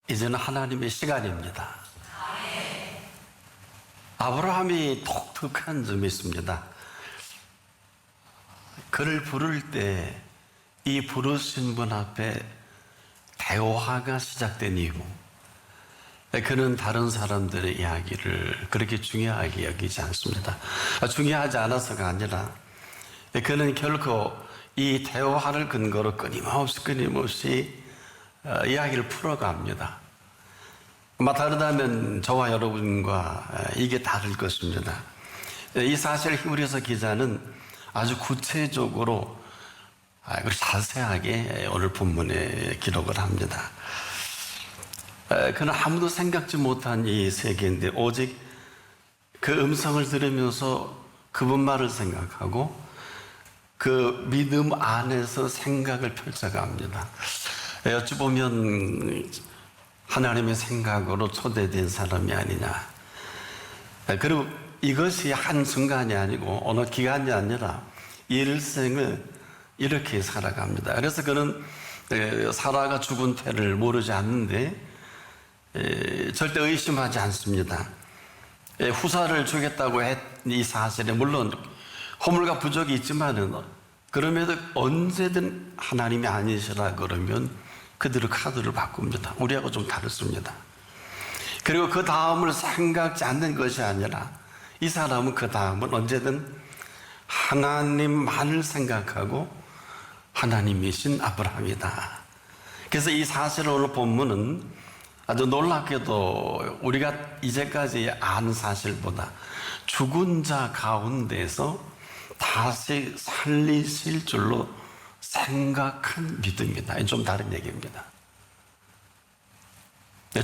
이제는 하나님의 시간입니다. 아브라함이 독특한 점이 있습니다. 그를 부를 때 이 부르신 분 앞에 대화가 시작된 이후, 그는 다른 사람들의 이야기를 그렇게 중요하게 여기지 않습니다. 중요하지 않아서가 아니라 그는 결코 이 대화를 근거로 끊임없이 이야기를 풀어갑니다. 아마 다르다면 저와 여러분과 이게 다를 것입니다. 이 사실 히브리서 기자는 아주 구체적으로 그리고 자세하게 오늘 본문에 기록을 합니다. 그는 아무도 생각지 못한 이 세계인데 오직 그 음성을 들으면서 그분 말을 생각하고 그 믿음 안에서 생각을 펼쳐갑니다. 어찌 보면 하나님의 생각으로 초대된 사람이 아니냐. 그리고 이것이 한순간이 아니고 어느 기간이 아니라 일생을 이렇게 살아갑니다. 그래서 그는 사라가 죽은 태를 모르지 않는데 절대 의심하지 않습니다. 후사를 주겠다고 했 이 사실에 물론 허물과 부족이 있지만은 그럼에도 언제든 하나님이 아니시라 그러면 그대로 카드를 바꿉니다. 우리하고 좀 다릅니다. 그리고 그 다음을 생각지 않는 것이 아니라 이 사람은 그 다음은 언제든 하나님만을 생각하고 하나님이신 아브라함이다. 그래서 이 사실을 오늘 본문은 아주 놀랍게도 우리가 이제까지 아는 사실보다 죽은 자 가운데서 다시 살리실 줄로 생각한 믿음이다. 좀 다른 얘기입니다.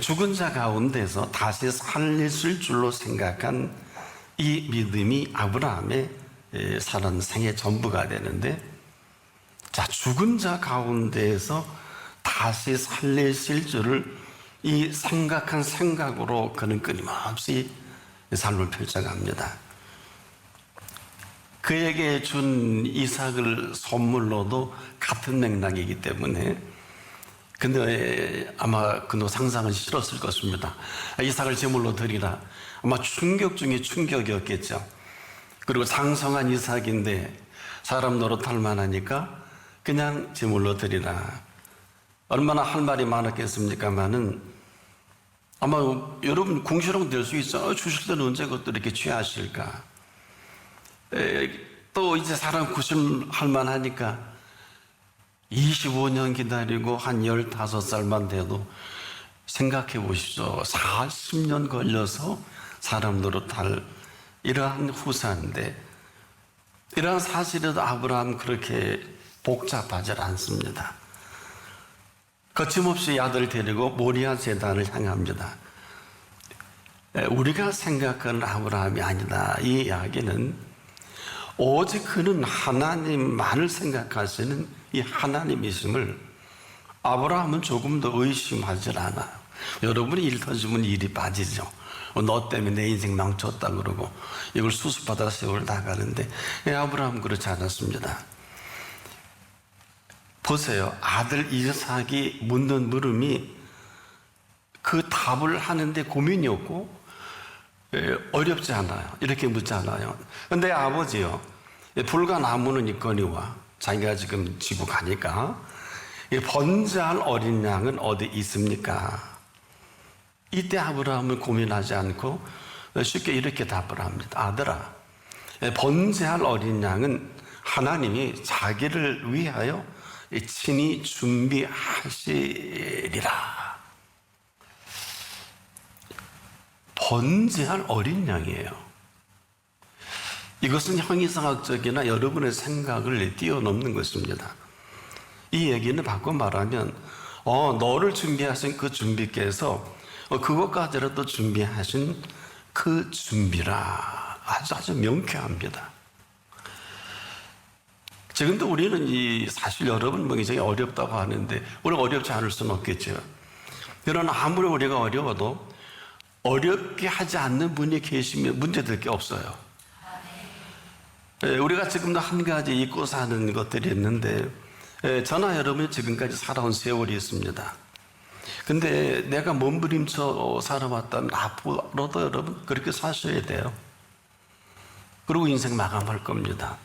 죽은 자 가운데서 다시 살리실 줄로 생각한 이 믿음이 아브라함의 사는 생의 전부가 되는데, 자, 죽은 자 가운데에서 다시 살리실 줄을 이 생각한 생각으로 그는 끊임없이 삶을 펼쳐갑니다. 그에게 준 이삭을 선물로도 같은 맥락이기 때문에 근데 아마 그도 상상은 싫었을 것입니다. 이삭을 제물로 드리라. 아마 충격 중에 충격이었겠죠. 그리고 장성한 이삭인데 사람 노릇할 만하니까 그냥 제물로 드리라. 얼마나 할 말이 많았겠습니까마는 아마 여러분 궁시렁 될 수 있어. 주실 때는 언제 그것도 이렇게 취하실까. 또 이제 사람 구실할 만하니까 25년 기다리고 한 15살만 돼도 생각해 보십시오. 40년 걸려서 사람 노릇할 이러한 후사인데, 이러한 사실에도 아브라함 그렇게 복잡하지 않습니다. 거침없이 아들 데리고 모리아 제단을 향합니다. 우리가 생각하는 아브라함이 아니다. 이 이야기는 오직 그는 하나님만을 생각하시는 이 하나님이심을 아브라함은 조금 더 의심하지 않아요. 여러분이 일 터지면 일이 빠지죠. 너 때문에 내 인생 망쳤다 그러고 이걸 수습하다 세월 다 가는데 아브라함은 그렇지 않았습니다. 보세요. 아들 이삭이 묻는 물음이 그 답을 하는데 고민이 없고 어렵지 않아요. 이렇게 묻지 않아요. 근데 아버지요, 불과 나무는 있거니와 자기가 지금 지고 가니까 번제할 어린 양은 어디 있습니까? 이때 아브라함은 고민하지 않고 쉽게 이렇게 답을 합니다. 아들아, 번제할 어린 양은 하나님이 자기를 위하여 친히 준비하시리라. 번제할 어린 양이에요. 이것은 형이상학적이나 여러분의 생각을 뛰어넘는 것입니다. 이 얘기는 바꿔 말하면 너를 준비하신 그 준비께서 그것까지라도 준비하신 그 준비라. 아주 명쾌합니다. 지금도 우리는 사실 여러분 굉장히 어렵다고 하는데 우리가 어렵지 않을 수는 없겠죠. 그러나 아무리 우리가 어려워도 어렵게 하지 않는 분이 계시면 문제될 게 없어요. 우리가 지금도 한 가지 잊고 사는 것들이 있는데 저나 여러분이 지금까지 살아온 세월이 있습니다. 근데 내가 몸부림쳐 살아왔다면 앞으로도 여러분 그렇게 사셔야 돼요. 그리고 인생 마감할 겁니다.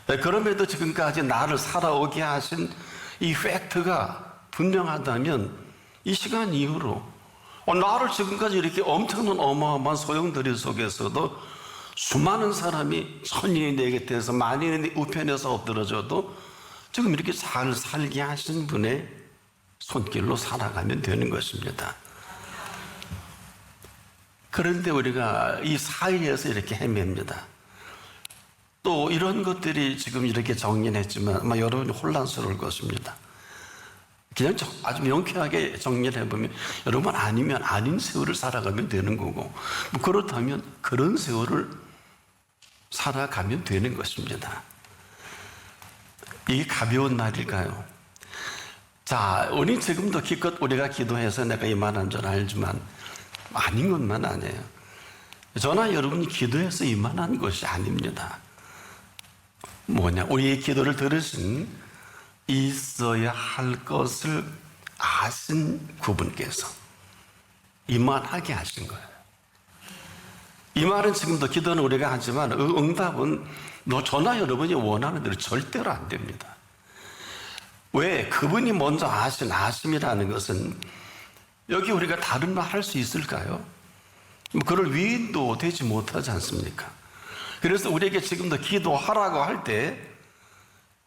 그럼에도 지금까지 나를 살아오게 하신 이 팩트가 분명하다면 이 시간 이후로 나를 지금까지 이렇게 엄청난 어마어마한 소용돌이 속에서도 수많은 사람이 천인이 내 곁에서 만인이 내 우편에서 엎드러져도 지금 이렇게 잘 살게 하신 분의 손길로 살아가면 되는 것입니다. 그런데 우리가 이 사이에서 이렇게 헤맵니다. 또 이런 것들이 지금 이렇게 정리했지만 아마 여러분이 혼란스러울 것입니다. 그냥 아주 명쾌하게 정리를 해보면 여러분 아니면 아닌 세월을 살아가면 되는 거고 그렇다면 그런 세월을 살아가면 되는 것입니다. 이게 가벼운 말일까요? 자, 우리 지금도 기껏 우리가 기도해서 내가 이만한 줄 알지만 아닌 것만 아니에요. 저나 여러분이 기도해서 이만한 것이 아닙니다. 뭐냐? 우리의 기도를 들으신 있어야 할 것을 아신 그분께서 이만하게 하신 거예요. 이 말은 지금도 기도는 우리가 하지만 응답은 저나 여러분이 원하는 대로 절대로 안 됩니다. 왜? 그분이 먼저 아신 아심이라는 것은 여기 우리가 다른 말 할 수 있을까요? 그럴 위인도 되지 못하지 않습니까? 그래서 우리에게 지금도 기도하라고 할 때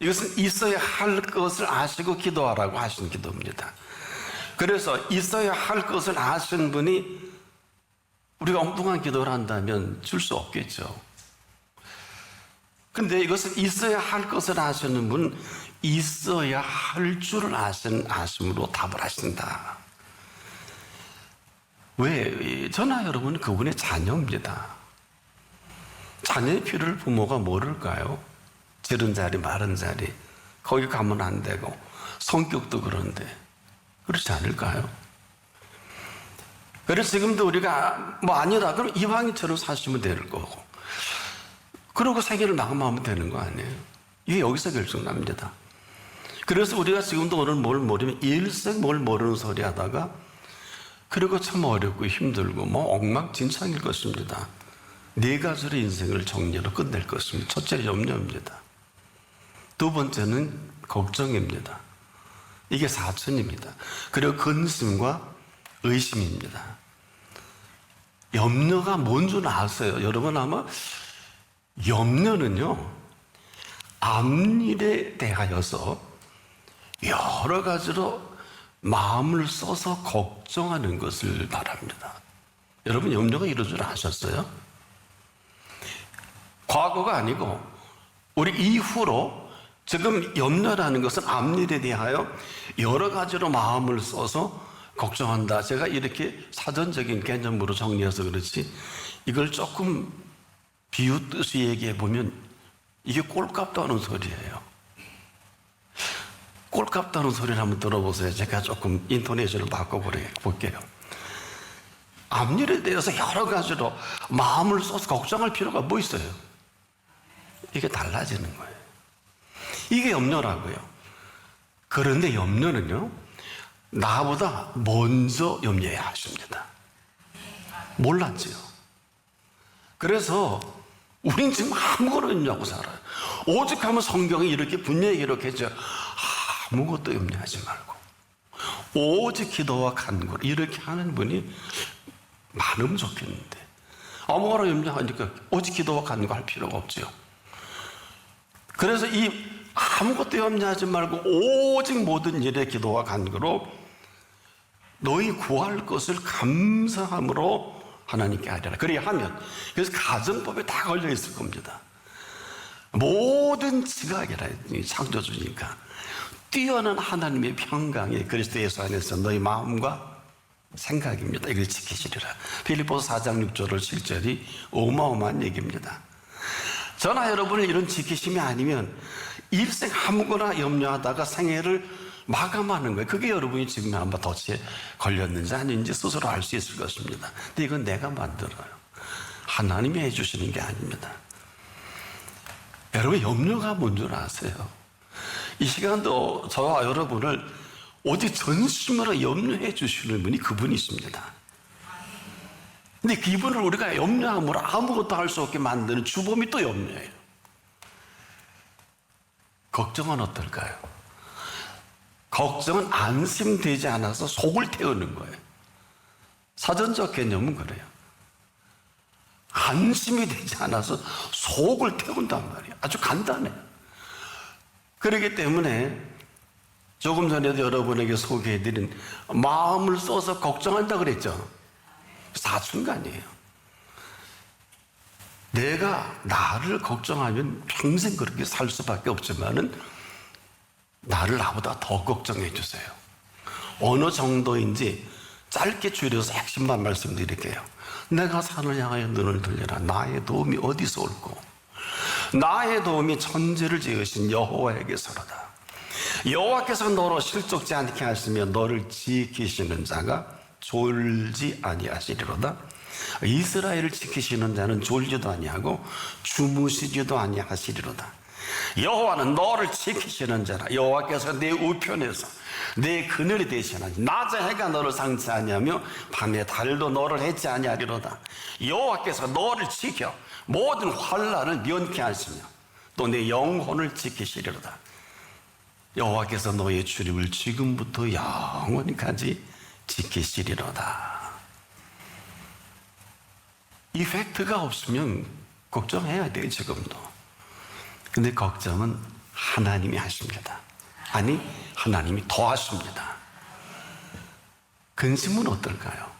이것은 있어야 할 것을 아시고 기도하라고 하신 기도입니다. 그래서 있어야 할 것을 아신 분이 우리가 엉뚱한 기도를 한다면 줄 수 없겠죠. 근데 이것은 있어야 할 것을 아시는 분, 있어야 할 줄을 아신 아심으로 답을 하신다. 왜? 저나 여러분은 그분의 자녀입니다. 자녀의 필요를 부모가 모를까요? 지른 자리, 마른 자리, 거기 가면 안 되고, 성격도 그런데, 그렇지 않을까요? 그래서 지금도 우리가 아니다, 그럼 이방인처럼 사시면 될 거고, 그러고 생애를 마감하면 되는 거 아니에요? 이게 여기서 결정납니다. 그래서 우리가 지금도 오늘 뭘 모르면 일생 뭘 모르는 소리 하다가, 그리고 참 어렵고 힘들고, 엉망진창일 것입니다. 4가지로 인생을 정리로 끝낼 것입니다. 첫째, 염려입니다. 두 번째는 걱정입니다. 이게 사천입니다. 그리고 근심과 의심입니다. 염려가 뭔 줄 아세요? 여러분 아마 염려는요, 앞일에 대하여서 여러 가지로 마음을 써서 걱정하는 것을 말합니다. 여러분 염려가 이런 줄 아셨어요? 과거가 아니고 우리 이후로 지금 염려라는 것은 앞일에 대하여 여러 가지로 마음을 써서 걱정한다. 제가 이렇게 사전적인 개념으로 정리해서 그렇지 이걸 조금 비웃듯이 얘기해 보면 이게 꼴값도 하는 소리예요. 꼴값도 하는 소리를 한번 들어보세요. 제가 조금 인토네이션을 바꿔볼게요. 앞일에 대해서 여러 가지로 마음을 써서 걱정할 필요가 뭐 있어요? 이게 달라지는 거예요. 이게 염려라고요. 그런데 염려는요, 나보다 먼저 염려해야 하십니다. 몰랐지요. 그래서 우린 지금 아무거나 염려하고 살아요. 오직 하면 성경이 이렇게 분명히 기록했죠. 아무것도 염려하지 말고 오직 기도와 간구를 이렇게 하는 분이 많으면 좋겠는데 아무거나 염려하니까 오직 기도와 간구할 필요가 없죠. 그래서 이 아무것도 염려하지 말고 오직 모든 일에 기도와 간구로 너희 구할 것을 감사함으로 하나님께 하리라. 그래야 하면 그래서 가정법에 다 걸려 있을 겁니다. 모든 지각이라 창조주니까 뛰어난 하나님의 평강이 그리스도 예수 안에서 너희 마음과 생각입니다. 이걸 지키시리라. 빌립보서 4장 6절을 7절이 어마어마한 얘기입니다. 저나 여러분을 이런 지키심이 아니면 일생 아무거나 염려하다가 생애를 마감하는 거예요. 그게 여러분이 지금 한번 덫에 걸렸는지 아닌지 스스로 알 수 있을 것입니다. 근데 이건 내가 만들어요. 하나님이 해주시는 게 아닙니다. 여러분 염려가 뭔 줄 아세요? 이 시간도 저와 여러분을 오직 전심으로 염려해 주시는 분이 그분이십니다. 근데 그분을 우리가 염려함으로 아무것도 할 수 없게 만드는 주범이 또 염려예요. 걱정은 어떨까요? 걱정은 안심되지 않아서 속을 태우는 거예요. 사전적 개념은 그래요. 안심이 되지 않아서 속을 태운단 말이에요. 아주 간단해요. 그렇기 때문에 조금 전에도 여러분에게 소개해드린 마음을 써서 걱정한다 그랬죠. 사순간이에요. 내가 나를 걱정하면 평생 그렇게 살 수밖에 없지만은 나를 나보다 더 걱정해 주세요. 어느 정도인지 짧게 줄여서 핵심만 말씀드릴게요. 내가 산을 향하여 눈을 들려라. 나의 도움이 어디서 올고 나의 도움이 천지를 지으신 여호와에게서로다. 여호와께서 너로 실족지 않게 하시며 너를 지키시는 자가 졸지 아니하시리로다. 이스라엘을 지키시는 자는 졸지도 아니하고 주무시지도 아니하시리로다. 여호와는 너를 지키시는 자라. 여호와께서 내 우편에서 내 그늘이 되시나니 낮에 해가 너를 상치 아니하며 밤에 달도 너를 해치 아니하리로다. 여호와께서 너를 지켜 모든 환난을 면케 하시며 또 내 영혼을 지키시리로다. 여호와께서 너의 출입을 지금부터 영원히까지 지키시리로다. 이 팩트가 없으면 걱정해야 돼요. 지금도. 근데 걱정은 하나님이 하십니다. 아니, 하나님이 더 하십니다. 근심은 어떨까요?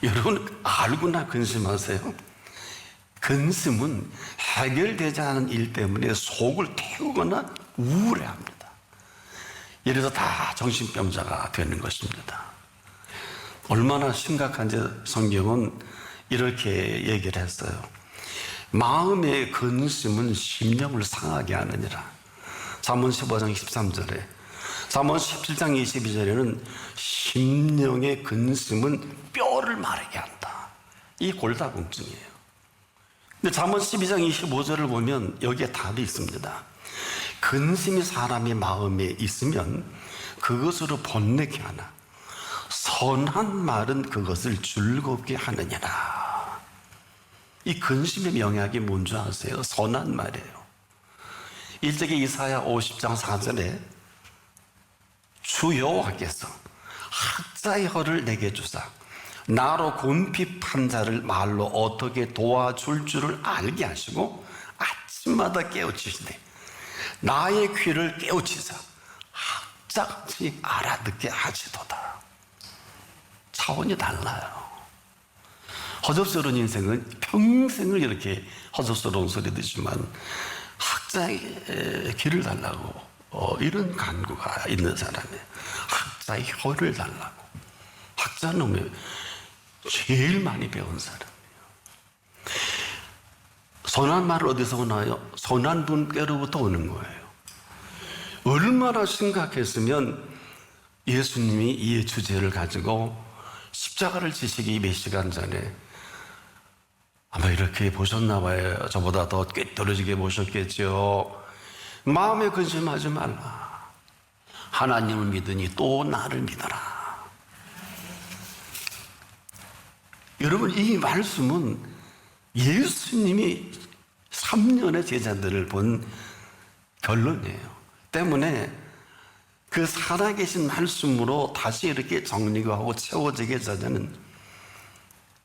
여러분 알고나 근심하세요? 근심은 해결되지 않은 일 때문에 속을 태우거나 우울해합니다. 이래서 다 정신병자가 되는 것입니다. 얼마나 심각한지 성경은 이렇게 얘기를 했어요. 마음의 근심은 심령을 상하게 하느니라. 잠언 15장 13절에, 잠언 17장 22절에는 심령의 근심은 뼈를 마르게 한다. 이 골다공증이에요. 근데 잠언 12장 25절을 보면 여기에 답이 있습니다. 근심이 사람의 마음에 있으면 그것으로 번뇌케 하나 선한 말은 그것을 즐겁게 하느니라. 이 근심의 명약이 뭔지 아세요? 선한 말이에요. 일제기 이사야 50장 4절에 주 여호와께서 학자의 혀를 내게 주사 나로 곤핍한 자를 말로 어떻게 도와줄 줄을 알게 하시고 아침마다 깨우치시되 나의 귀를 깨우치사 학자같이 알아듣게 하시도다. 차원이 달라요. 허접스러운 인생은 평생을 이렇게 허접스러운 소리 듣지만 학자의 귀를 달라고 이런 간구가 있는 사람이에요. 학자의 혀를 달라고. 학자는 왜 제일 많이 배운 사람이에요. 선한 말을 어디서 오나요? 선한 분께로부터 오는 거예요. 얼마나 심각했으면 예수님이 이 주제를 가지고 십자가를 지시기 몇 시간 전에 아마 이렇게 보셨나 봐요. 저보다 더 꿰떨어지게 보셨겠죠. 마음에 근심하지 말라. 하나님을 믿으니 또 나를 믿어라. 여러분, 이 말씀은 예수님이 3년의 제자들을 본 결론이에요. 때문에 그 살아계신 말씀으로 다시 이렇게 정리가 하고 채워지게 되자는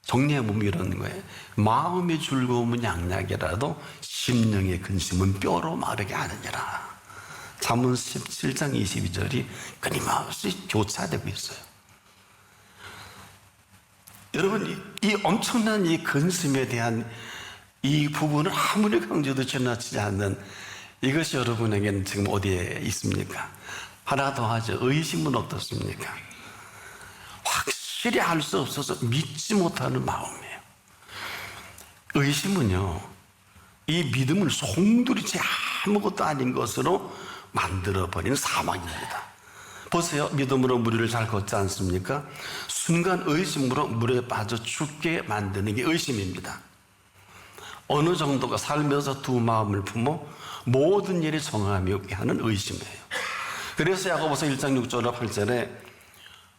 정리해보면 이런 거예요. 마음의 즐거움은 양약이라도 심령의 근심은 뼈로 마르게 하느니라. 잠언 17장 22절이 끊임없이 교차되고 있어요. 여러분, 이 엄청난 이 근심에 대한 이 부분을 아무리 강조도 지나치지 않는 이것이 여러분에게는 지금 어디에 있습니까? 하나 더 하죠. 의심은 어떻습니까? 확실히 알 수 없어서 믿지 못하는 마음이에요. 의심은요, 이 믿음을 송두리째 아무것도 아닌 것으로 만들어버리는 사망입니다. 보세요. 믿음으로 무리를 잘 걷지 않습니까? 순간 의심으로 물에 빠져 죽게 만드는 게 의심입니다. 어느 정도가 살면서 두 마음을 품어 모든 일에 정함이 없게 하는 의심이에요. 그래서 야고보서 1장 6절 8절에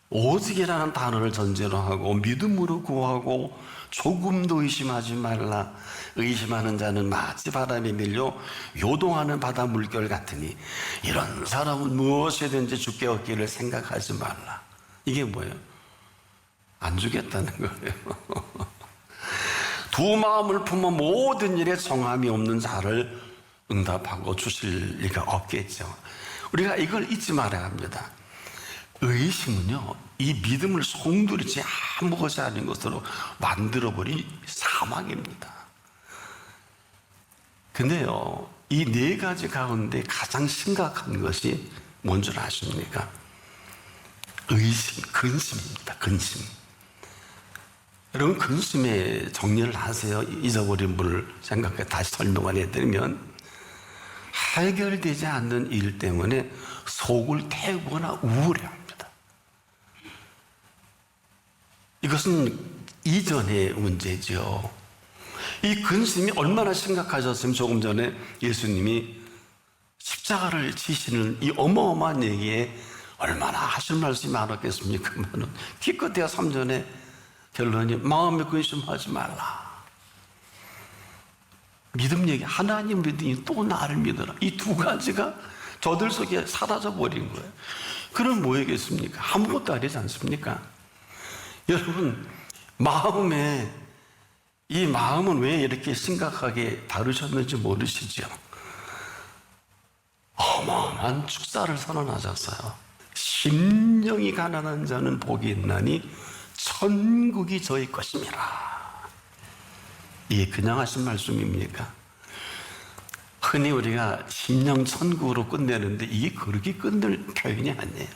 오직이라는 단어를 전제로 하고 믿음으로 구하고 조금도 의심하지 말라. 의심하는 자는 마치 바람에 밀려 요동하는 바다 물결 같으니 이런 사람은 무엇이든지 주께 얻기를 생각하지 말라. 이게 뭐예요? 안 주겠다는 거예요. 두 마음을 품어 모든 일에 정함이 없는 자를 응답하고 주실 리가 없겠죠. 우리가 이걸 잊지 말아야 합니다. 의심은요, 이 믿음을 송두리째 아무것이 아닌 것으로 만들어버린 사망입니다. 근데요, 이 네 가지 가운데 가장 심각한 것이 뭔 줄 아십니까? 의심, 근심입니다. 근심. 여러분, 근심의 정리를 하세요. 잊어버린 분을 생각해 다시 설명을 해드리면, 해결되지 않는 일 때문에 속을 태우거나 우울해합니다. 이것은 이전의 문제죠. 이 근심이 얼마나 심각하셨으면 조금 전에 예수님이 십자가를 지시는 이 어마어마한 얘기에 얼마나 하실 말씀이 많았겠습니까? 기껏해야 3전에 결론이 마음에 근심하지 말라. 믿음 얘기, 하나님 믿으니 또 나를 믿어라. 이 두 가지가 저들 속에 사라져 버린 거예요. 그럼 뭐겠습니까? 아무것도 아니지 않습니까? 여러분, 이 마음은 왜 이렇게 심각하게 다루셨는지 모르시죠? 어마어마한 축사를 선언하셨어요. 심령이 가난한 자는 복이 있나니 천국이 저희 것임이라. 이게 그냥 하신 말씀입니까? 흔히 우리가 심령 천국으로 끝내는데 이게 그렇게 끝낼 표현이 아니에요.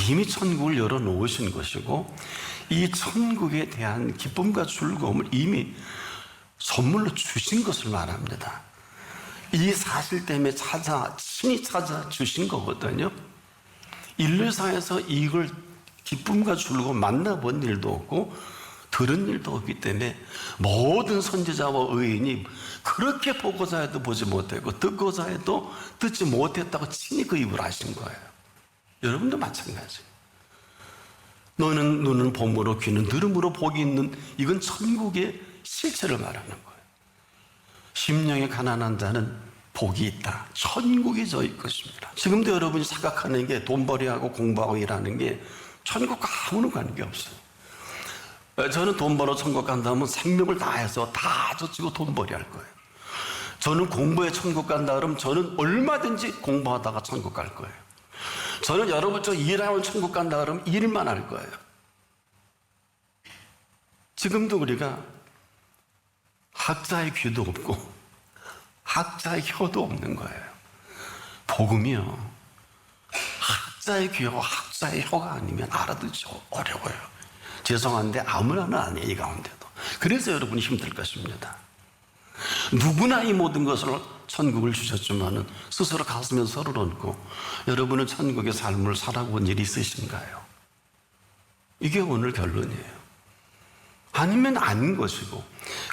이미 천국을 열어놓으신 것이고 이 천국에 대한 기쁨과 즐거움을 이미 선물로 주신 것을 말합니다. 이 사실 때문에 친히 찾아 주신 거거든요. 인류사에서 이걸 기쁨과 즐거움 만나본 일도 없고 들은 일도 없기 때문에 모든 선지자와 의인이 그렇게 보고자 해도 보지 못했고 듣고자 해도 듣지 못했다고 친히 그 입을 하신 거예요. 여러분도 마찬가지예요. 너는 눈은 봄으로 귀는 들음으로 복이 있는, 이건 천국의 실체를 말하는 거예요. 심령이 가난한 자는 복이 있다. 천국이 저희 것입니다. 지금도 여러분이 생각하는 게 돈벌이하고 공부하고 일하는 게 천국과 아무런 관계없어요. 저는 돈 벌어 천국 간다면 생명을 다해서 다 젖히고 돈벌이 할 거예요. 저는 공부에 천국 간다 그러면 저는 얼마든지 공부하다가 천국 갈 거예요. 저는 여러분처럼 일하면 천국 간다 그러면 일만 할 거예요. 지금도 우리가 학자의 귀도 없고 학자의 혀도 없는 거예요. 복음이요, 학자의 귀와 학자의 혀가 아니면 알아듣기 어려워요. 죄송한데 아무나는 아니에요, 이 가운데도. 그래서 여러분이 힘들 것입니다. 누구나 이 모든 것을 천국을 주셨지만은 스스로 가슴에 서를 얹고 여러분은 천국의 삶을 살아본 일이 있으신가요? 이게 오늘 결론이에요. 아니면 아닌 것이고,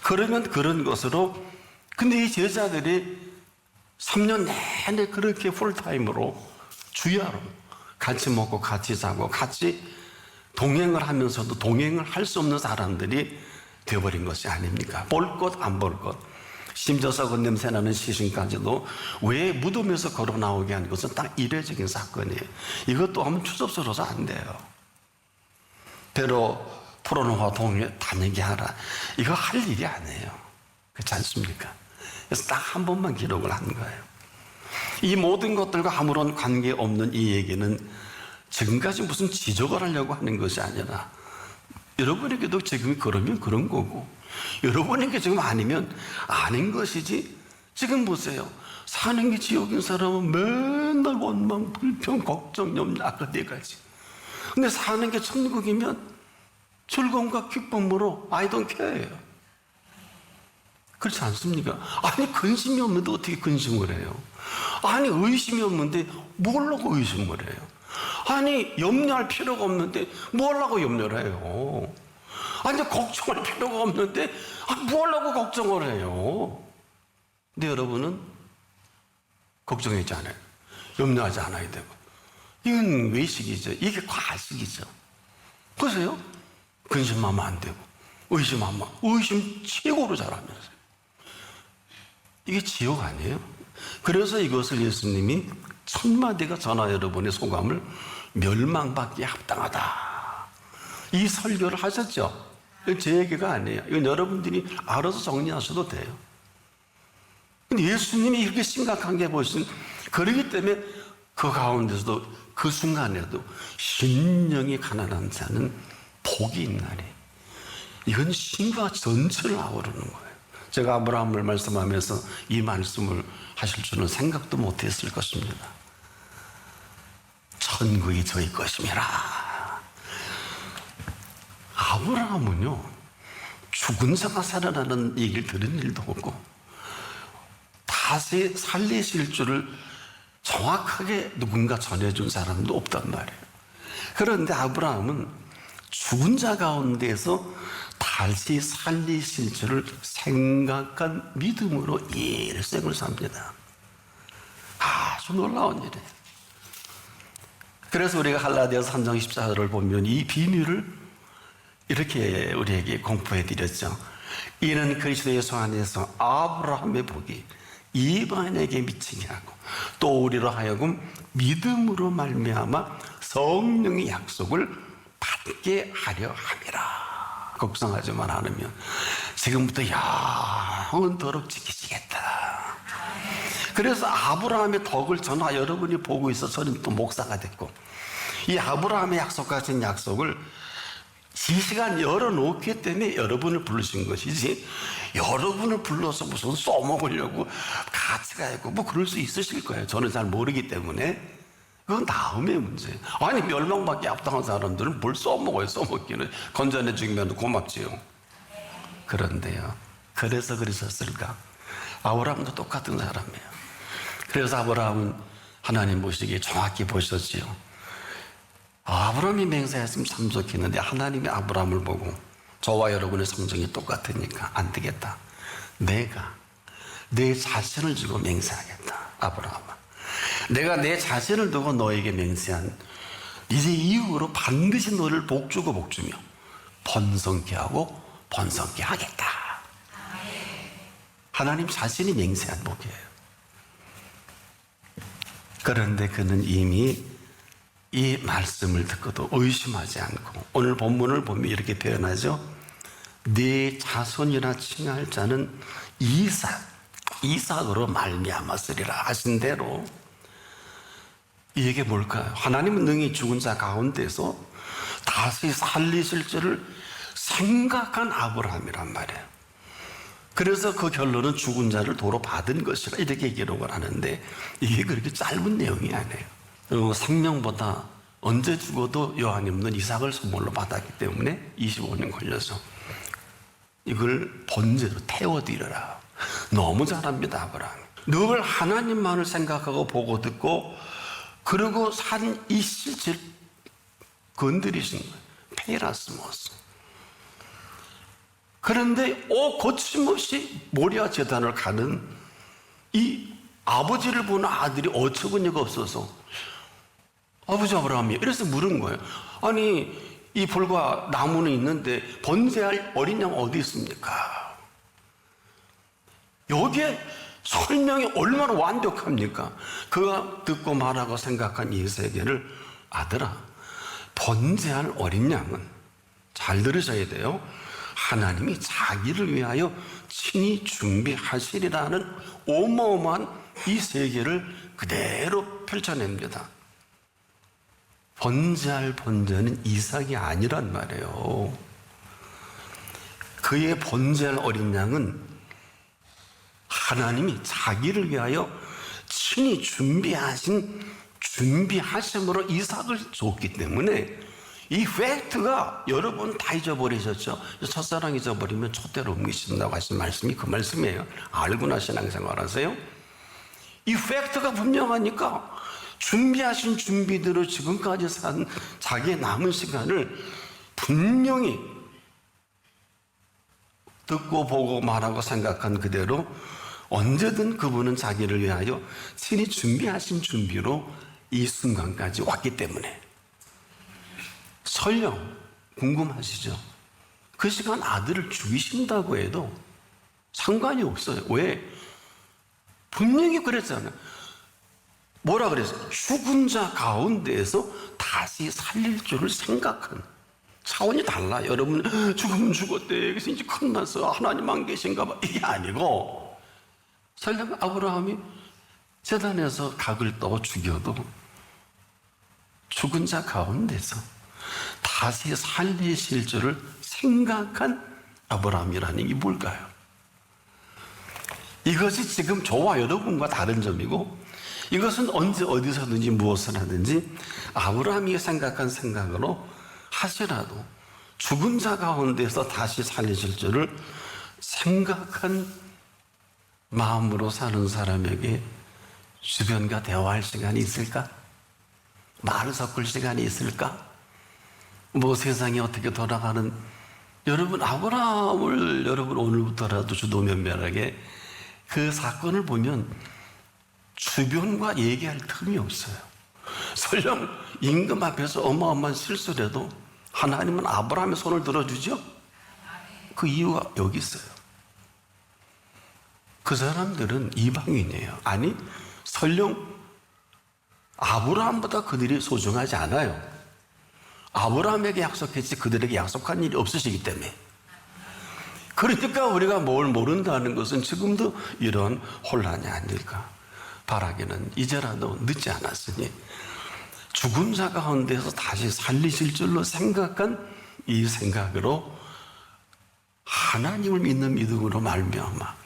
그러면 그런 것으로. 근데 이 제자들이 3년 내내 그렇게 풀타임으로 주야로 같이 먹고 같이 자고 같이 동행을 하면서도 동행을 할 수 없는 사람들이 되어버린 것이 아닙니까? 볼 것 안 볼 것, 심지어 썩은 냄새나는 시신까지도 왜 무덤에서 걸어 나오게 한 것은 딱 이례적인 사건이에요. 이것도 하면 추접스러워서 안 돼요. 배로 풀어놓아 동해 다니게 하라, 이거 할 일이 아니에요. 그렇지 않습니까? 그래서 딱 한 번만 기록을 한 거예요. 이 모든 것들과 아무런 관계없는 이 얘기는 지금까지 무슨 지적을 하려고 하는 것이 아니라 여러분에게도 지금 그러면 그런 거고 여러분에게 지금 아니면 아닌 것이지. 지금 보세요. 사는 게 지옥인 사람은 맨날 원망, 불평, 걱정, 염려, 아까 네 가지. 근데 사는 게 천국이면 즐거움과 기쁨으로 I don't care예요. 그렇지 않습니까? 아니, 근심이 없는데 어떻게 근심을 해요? 아니, 의심이 없는데 뭘라고 의심을 해요? 아니, 염려할 필요가 없는데 뭐하려고 염려를 해요? 아니, 걱정할 필요가 없는데 뭐하려고 걱정을 해요? 근데 여러분은 걱정하지 않아요. 염려하지 않아야 되고. 이건 외식이죠. 이게 과식이죠. 보세요. 근심하면 안 되고, 의심하면, 의심 최고로 잘하면서. 이게 지옥 아니에요? 그래서 이것을 예수님이 천마디가 전하 여러분의 소감을 멸망받기에 합당하다. 이 설교를 하셨죠? 제 얘기가 아니에요. 이건 여러분들이 알아서 정리하셔도 돼요. 근데 예수님이 이렇게 심각한 게 보신, 그러기 때문에 그 가운데서도 그 순간에도 심령이 가난한 자는 복이 있나니. 이건 신과 전체를 아우르는 거예요. 제가 아브라함을 말씀하면서 이 말씀을 하실 줄은 생각도 못했을 것입니다. 천국이 저희 것임이라. 아브라함은요, 죽은 자가 살아나는 얘기를 들은 일도 없고 다시 살리실 줄을 정확하게 누군가 전해준 사람도 없단 말이에요. 그런데 아브라함은 죽은 자 가운데서 다시 살리실 줄을 생각한 믿음으로 일생을 삽니다. 아주 놀라운 일이에요. 그래서 우리가 갈라디아서 3장 14절을 보면 이 비밀을 이렇게 우리에게 공포해 드렸죠. 이는 그리스도 예수 안에서 아브라함의 복이 이방인에게 미치게 하고 또 우리로 하여금 믿음으로 말미암아 성령의 약속을 받게 하려 함이라. 걱정하지만 않으면 지금부터 영원토록 지키시겠다. 그래서 아브라함의 덕을 전하 여러분이 보고 있어 저는 또 목사가 됐고, 이 아브라함의 약속 같은 약속을 시간 열어놓기 때문에 여러분을 부르신 것이지, 여러분을 불러서 무슨 써먹으려고 같이 가고 뭐 그럴 수 있으실 거예요. 저는 잘 모르기 때문에. 그건 다음의 문제. 아니 멸망받기 합당한 사람들은 뭘 써먹어요. 써먹기는 건전해 주기면 고맙지요. 그런데요, 그래서 그러셨을까? 아브라함도 똑같은 사람이에요. 그래서 아브라함은 하나님 보시기에 정확히 보셨지요. 아브라함이 맹세했으면 참 좋겠는데 하나님이 아브라함을 보고 저와 여러분의 성정이 똑같으니까 안 되겠다. 내가 내 자신을 주고 맹세하겠다. 아브라함아, 내가 내 자신을 두고 너에게 맹세한 이제 이후로 반드시 너를 복주고 복주며 번성케 하고 번성케 하겠다. 하나님 자신이 맹세한 복이에요. 그런데 그는 이미 이 말씀을 듣고도 의심하지 않고, 오늘 본문을 보면 이렇게 표현하죠. 네 자손이라 칭할 자는 이삭으로 말미암았으리라 하신 대로, 이게 뭘까요? 하나님은 능히 죽은 자 가운데서 다시 살리실 줄을 생각한 아브라함이란 말이에요. 그래서 그 결론은 죽은 자를 도로 받은 것이라 이렇게 기록을 하는데, 이게 그렇게 짧은 내용이 아니에요. 생명보다 언제 죽어도 여한이 없는 이삭을 선물로 받았기 때문에 25년 걸려서 이걸 번제로 태워드리라. 너무 잘합니다, 아브라함. 늘 하나님만을 생각하고 보고 듣고, 그리고 산 이 실체를 건드리신 거예요. 페이라스모스. 그런데 거침없이 모리아 제단을 가는 이 아버지를 보는 아들이 어처구니가 없어서, 아버지 아브라함이 이래서 물은 거예요. 아니 이 불과 나무는 있는데 번제할 어린 양 어디 있습니까? 여기에 설명이 얼마나 완벽합니까? 그가 듣고 말하고 생각한 이 세계를, 아들아, 번제할 어린 양은, 잘 들으셔야 돼요, 하나님이 자기를 위하여 친히 준비하시리라는 어마어마한 이 세계를 그대로 펼쳐냅니다. 번제할 번제는 이삭이 아니란 말이에요. 그의 번제할 어린 양은 하나님이 자기를 위하여 친히 준비하심으로 이삭을 줬기 때문에, 이 팩트가 여러분 다 잊어버리셨죠? 첫사랑 잊어버리면 촛대로 옮기신다고 하신 말씀이 그 말씀이에요. 알고나 신앙생활 하세요? 이 팩트가 분명하니까 준비하신 준비대로 지금까지 산 자기의 남은 시간을 분명히 듣고 보고 말하고 생각한 그대로 언제든 그분은 자기를 위하여 친히 준비하신 준비로 이 순간까지 왔기 때문에. 설령 궁금하시죠? 그 시간 아들을 죽이신다고 해도 상관이 없어요. 왜? 분명히 그랬잖아요. 뭐라 그랬어요? 죽은 자 가운데에서 다시 살릴 줄을 생각한 차원이 달라. 여러분, 죽으면 죽었대. 그래서 이제 끝났어. 하나님 안 계신가 봐. 이게 아니고, 설령 아브라함이 제단에서 각을 떠 죽여도 죽은 자 가운데서 다시 살리실 줄을 생각한 아브라함이라는 게 뭘까요? 이것이 지금 저와 여러분과 다른 점이고, 이것은 언제 어디서든지 무엇을 하든지 아브라함이 생각한 생각으로 하시라도 죽은 자 가운데서 다시 살리실 줄을 생각한 마음으로 사는 사람에게 주변과 대화할 시간이 있을까? 말을 섞을 시간이 있을까? 뭐 세상이 어떻게 돌아가는, 여러분 아브라함을 여러분 오늘부터라도 주도면밀하게 그 사건을 보면 주변과 얘기할 틈이 없어요. 설령 임금 앞에서 어마어마한 실수를 해도 하나님은 아브라함의 손을 들어주죠? 그 이유가 여기 있어요. 그 사람들은 이방인이에요. 아니, 설령 아브라함보다 그들이 소중하지 않아요. 아브라함에게 약속했지 그들에게 약속한 일이 없으시기 때문에. 그러니까 우리가 뭘 모른다는 것은 지금도 이런 혼란이 아닐까 바라기는 이제라도 늦지 않았으니 죽은 자 가운데서 다시 살리실 줄로 생각한 이 생각으로 하나님을 믿는 믿음으로 말미암아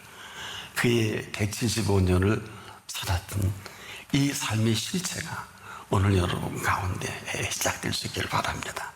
그의 175년을 살았던 이 삶의 실체가 오늘 여러분 가운데 시작될 수 있기를 바랍니다.